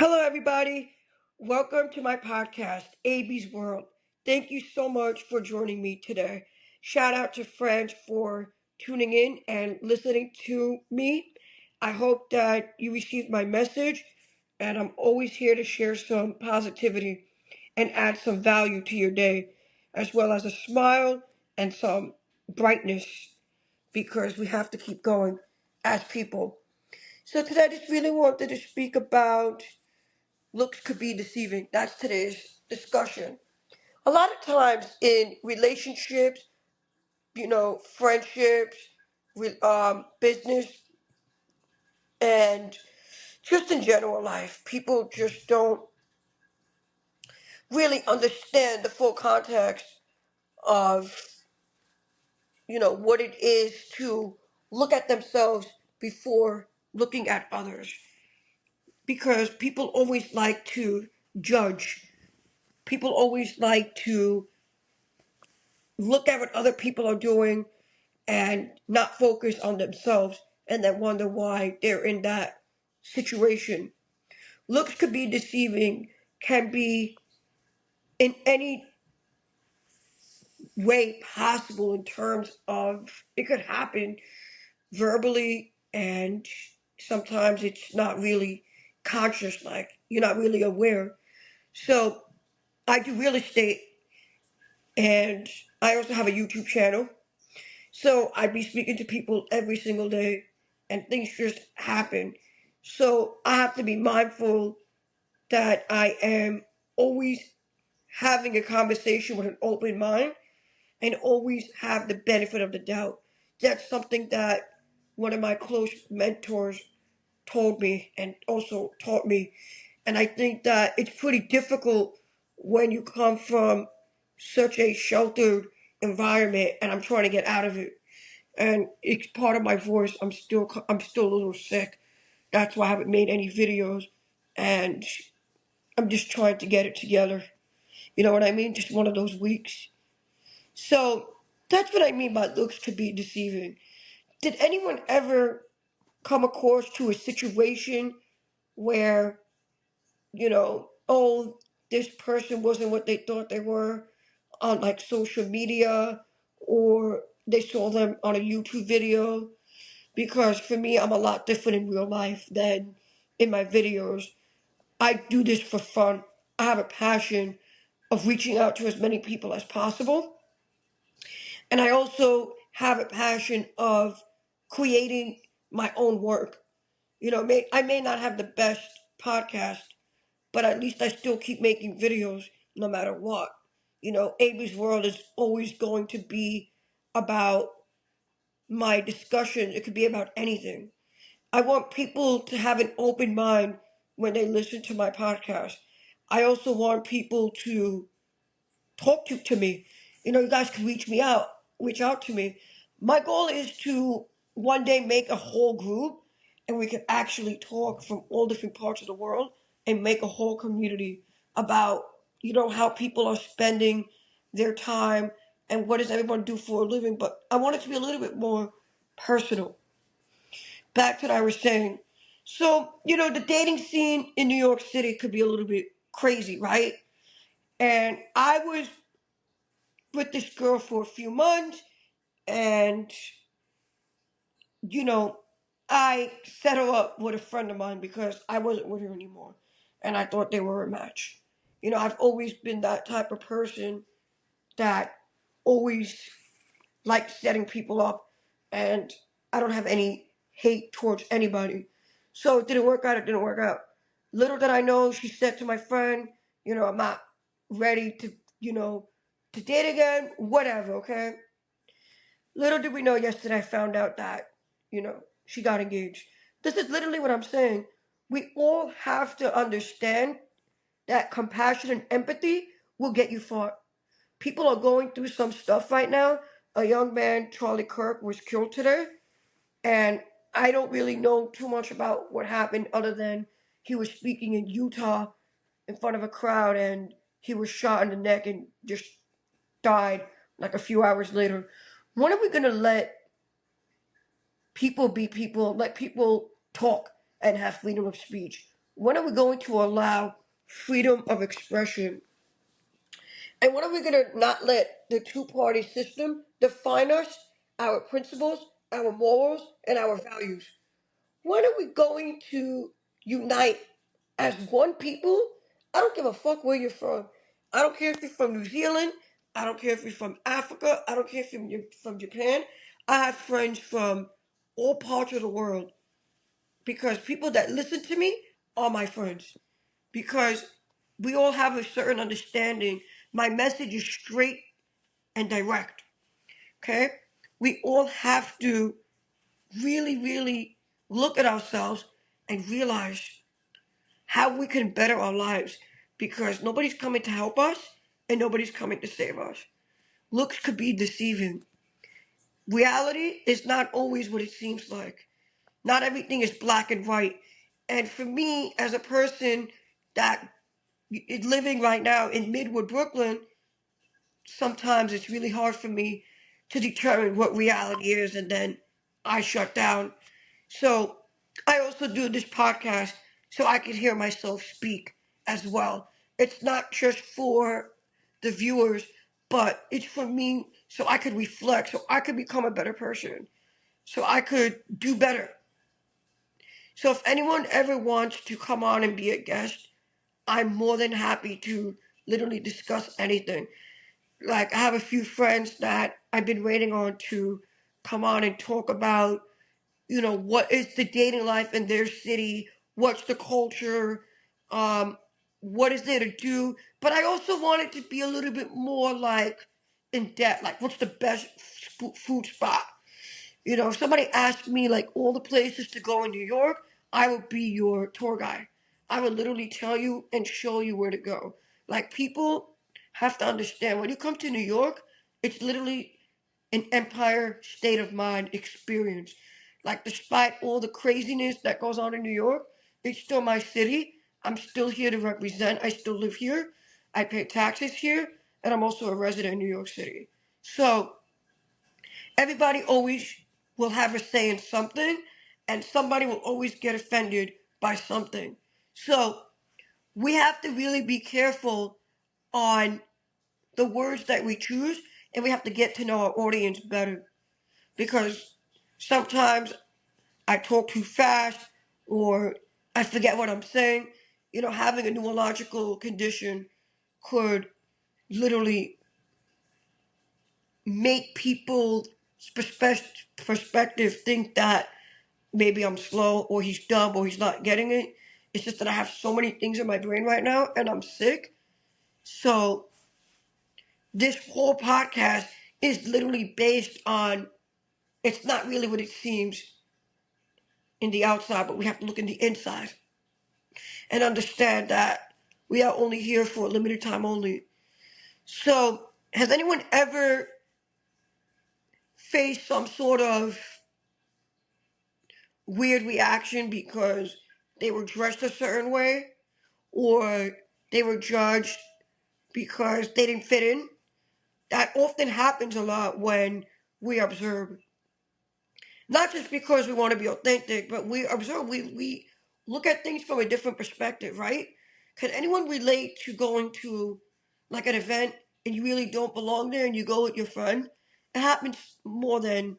Hello, everybody. Welcome to my podcast, AB's World. Thank you so much for joining me today. Shout out to friends for tuning in and listening to me. I hope that you received my message, and I'm always here to share some positivity and add some value to your day, as well as a smile and some brightness because we have to keep going as people. So, today I just really wanted to speak about looks could be deceiving. That's today's discussion. A lot of times in relationships, friendships, business, and just in general life, people just don't really understand the full context of, what it is to look at themselves before looking at others. Because people always like to judge. People always like to look at what other people are doing and not focus on themselves and then wonder why they're in that situation. Looks could be deceiving, can be in any way possible in terms of it could happen verbally and sometimes it's not really conscious, like you're not really aware. So I do real estate and I also have a YouTube channel. So I'd be speaking to people every single day and things just happen. So I have to be mindful that I am always having a conversation with an open mind and always have the benefit of the doubt. That's something that one of my close mentors told me and also taught me. And I think that it's pretty difficult when you come from such a sheltered environment and I'm trying to get out of it, and it's part of my voice. I'm still a little sick. That's why I haven't made any videos, and I'm just trying to get it together. You know what I mean? Just one of those weeks. So that's what I mean by looks could be deceiving. Did anyone ever come across to a situation where oh, this person wasn't what they thought they were on like social media, or they saw them on a YouTube video? Because for me, I'm a lot different in real life than in my videos. I do this for fun. I have a passion of reaching out to as many people as possible. And I also have a passion of creating my own work. I may not have the best podcast, but at least I still keep making videos no matter what. Amy's World is always going to be about my discussion. It could be about anything. I want people to have an open mind when they listen to my podcast. I also want people to talk to me. You guys can reach out to me. My goal is to one day make a whole group and we can actually talk from all different parts of the world and make a whole community about, how people are spending their time and what does everyone do for a living. But I want it to be a little bit more personal. Back to what I was saying. So, the dating scene in New York City could be a little bit crazy, right? And I was with this girl for a few months, and, you know, I set her up with a friend of mine because I wasn't with her anymore. And I thought they were a match. I've always been that type of person that always likes setting people up, and I don't have any hate towards anybody. So it didn't work out, it didn't work out. Little did I know, she said to my friend, I'm not ready to date again, whatever, okay? Little did we know yesterday I found out that, she got engaged. This is literally what I'm saying. We all have to understand that compassion and empathy will get you far. People are going through some stuff right now. A young man, Charlie Kirk, was killed today, and I don't really know too much about what happened other than he was speaking in Utah in front of a crowd and he was shot in the neck and just died like a few hours later. When are we going to let people be people, let people talk and have freedom of speech? When are we going to allow freedom of expression? And when are we going to not let the two-party system define us, our principles, our morals, and our values? When are we going to unite as one people? I don't give a fuck where you're from. I don't care if you're from New Zealand. I don't care if you're from Africa. I don't care if you're from Japan. I have friends from all parts of the world because people that listen to me are my friends. Because we all have a certain understanding. My message is straight and direct. Okay? We all have to really, really look at ourselves and realize how we can better our lives because nobody's coming to help us and nobody's coming to save us. Looks could be deceiving. Reality is not always what it seems like. Not everything is black and white. And for me, as a person that is living right now in Midwood, Brooklyn, sometimes it's really hard for me to determine what reality is, and then I shut down. So I also do this podcast so I can hear myself speak as well. It's not just for the viewers, but it's for me so I could reflect, so I could become a better person, so I could do better. So if anyone ever wants to come on and be a guest, I'm more than happy to literally discuss anything. Like I have a few friends that I've been waiting on to come on and talk about, what is the dating life in their city, what's the culture, what is there to do. But I also want it to be a little bit more like in depth, like what's the best food spot. If somebody asked me like all the places to go in New York, I would be your tour guide. I would literally tell you and show you where to go. Like people have to understand when you come to New York, it's literally an empire state of mind experience. Like despite all the craziness that goes on in New York, it's still my city. I'm still here to represent. I still live here. I pay taxes here, and I'm also a resident in New York City. So everybody always will have a say in something, and somebody will always get offended by something. So we have to really be careful on the words that we choose, and we have to get to know our audience better because sometimes I talk too fast or I forget what I'm saying. Having a neurological condition could literally make people's perspective think that maybe I'm slow or he's dumb or he's not getting it. It's just that I have so many things in my brain right now and I'm sick. So this whole podcast is literally based on it's not really what it seems in the outside, but we have to look in the inside and understand that we are only here for a limited time only. So has anyone ever faced some sort of weird reaction because they were dressed a certain way or they were judged because they didn't fit in? That often happens a lot when we observe. Not just because we want to be authentic, but we observe, we look at things from a different perspective, right? Can anyone relate to going to like an event and you really don't belong there and you go with your friend? It happens more than,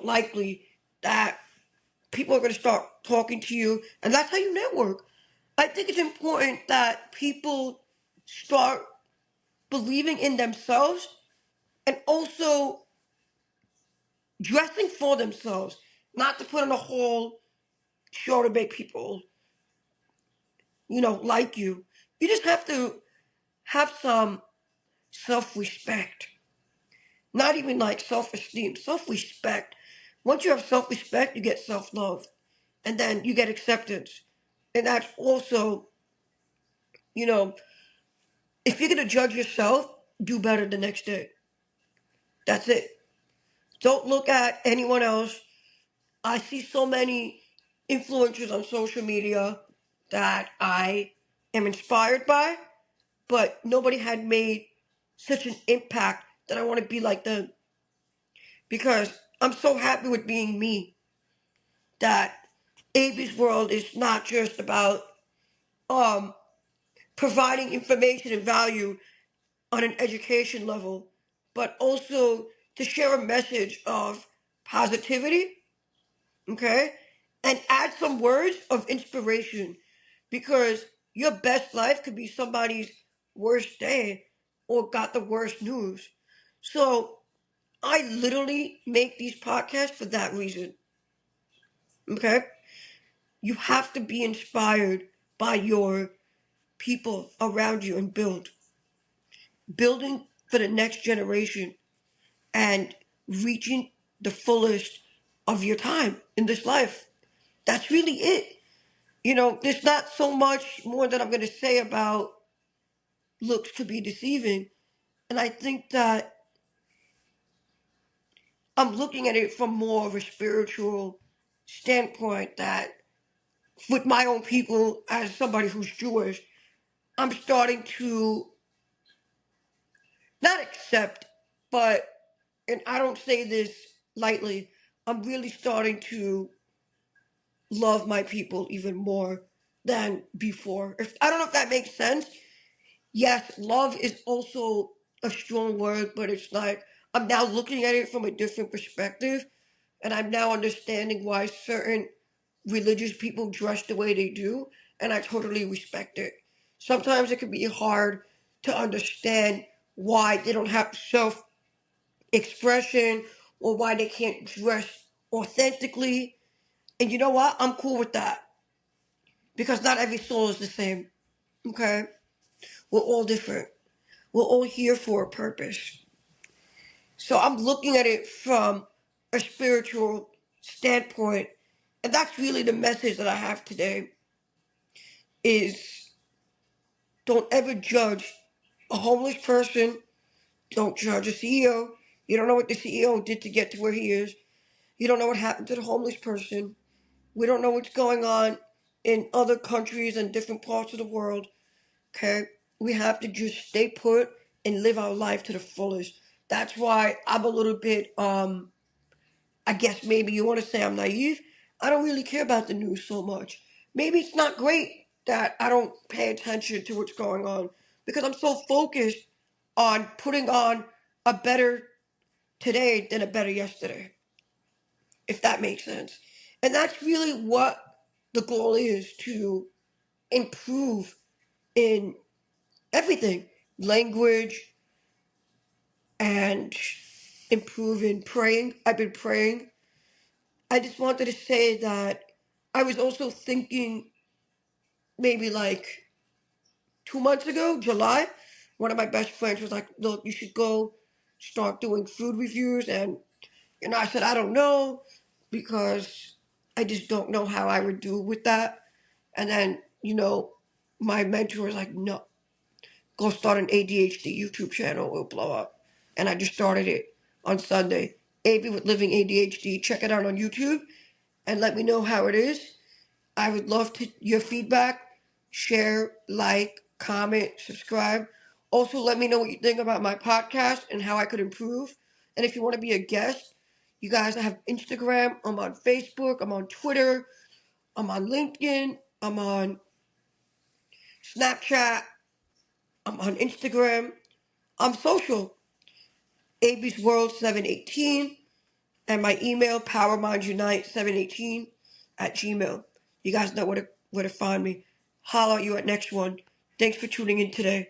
likely that people are going to start talking to you, and that's how you network. I think it's important that people start believing in themselves and also dressing for themselves, not to put on a whole show to make people, like you. You just have to have some self respect. Not even like self esteem, self respect. Once you have self respect, you get self love. And then you get acceptance. And that's also, you know, if you're going to judge yourself, do better the next day. That's it. Don't look at anyone else. I see so many influencers on social media that I am inspired by, but nobody had made such an impact that I want to be like them because I'm so happy with being me that AB's world is not just about um, providing information and value on an education level, but also to share a message of positivity, okay? And add some words of inspiration because your best life could be somebody's worst day or got the worst news. So I literally make these podcasts for that reason, okay? You have to be inspired by your people around you and building for the next generation and reaching the fullest of your time in this life. That's really it. You know, there's not so much more that I'm going to say about looks to be deceiving. And I think that I'm looking at it from more of a spiritual standpoint that with my own people, as somebody who's Jewish, I'm starting to not accept, but, and I don't say this lightly, I'm really starting to love my people even more than before. If I don't know if that makes sense. Yes, love is also a strong word, but it's like I'm now looking at it from a different perspective, and I'm now understanding why certain religious people dress the way they do, and I totally respect it. Sometimes it can be hard to understand why they don't have self expression or why they can't dress authentically. And you know what? I'm cool with that because not every soul is the same. Okay? We're all different. We're all here for a purpose. So I'm looking at it from a spiritual standpoint. And that's really the message that I have today is don't ever judge a homeless person. Don't judge a CEO. You don't know what the CEO did to get to where he is. You don't know what happened to the homeless person. We don't know what's going on in other countries and different parts of the world. Okay? We have to just stay put and live our life to the fullest. That's why I'm a little bit I guess maybe you want to say I'm naive. I don't really care about the news so much. Maybe it's not great that I don't pay attention to what's going on because I'm so focused on putting on a better today than a better yesterday, if that makes sense. And that's really what the goal is to improve in everything language and improve in praying. I've been praying. I just wanted to say that I was also thinking maybe like 2 months ago, July, one of my best friends was like, look, you should go start doing food reviews. And, I said, I don't know because I just don't know how I would do with that. And then, my mentor was like, no, go start an ADHD YouTube channel, it'll blow up. And I just started it on Sunday. AB with Living ADHD, check it out on YouTube and let me know how it is. I would love to your feedback. Share, like, comment, subscribe. Also, let me know what you think about my podcast and how I could improve. And if you want to be a guest, you guys, I have Instagram. I'm on Facebook. I'm on Twitter. I'm on LinkedIn. I'm on Snapchat. I'm on Instagram. I'm social. AB's World 718. And my email, PowerMindsUnite718 at Gmail. You guys know where to find me. Holler at you at next one. Thanks for tuning in today.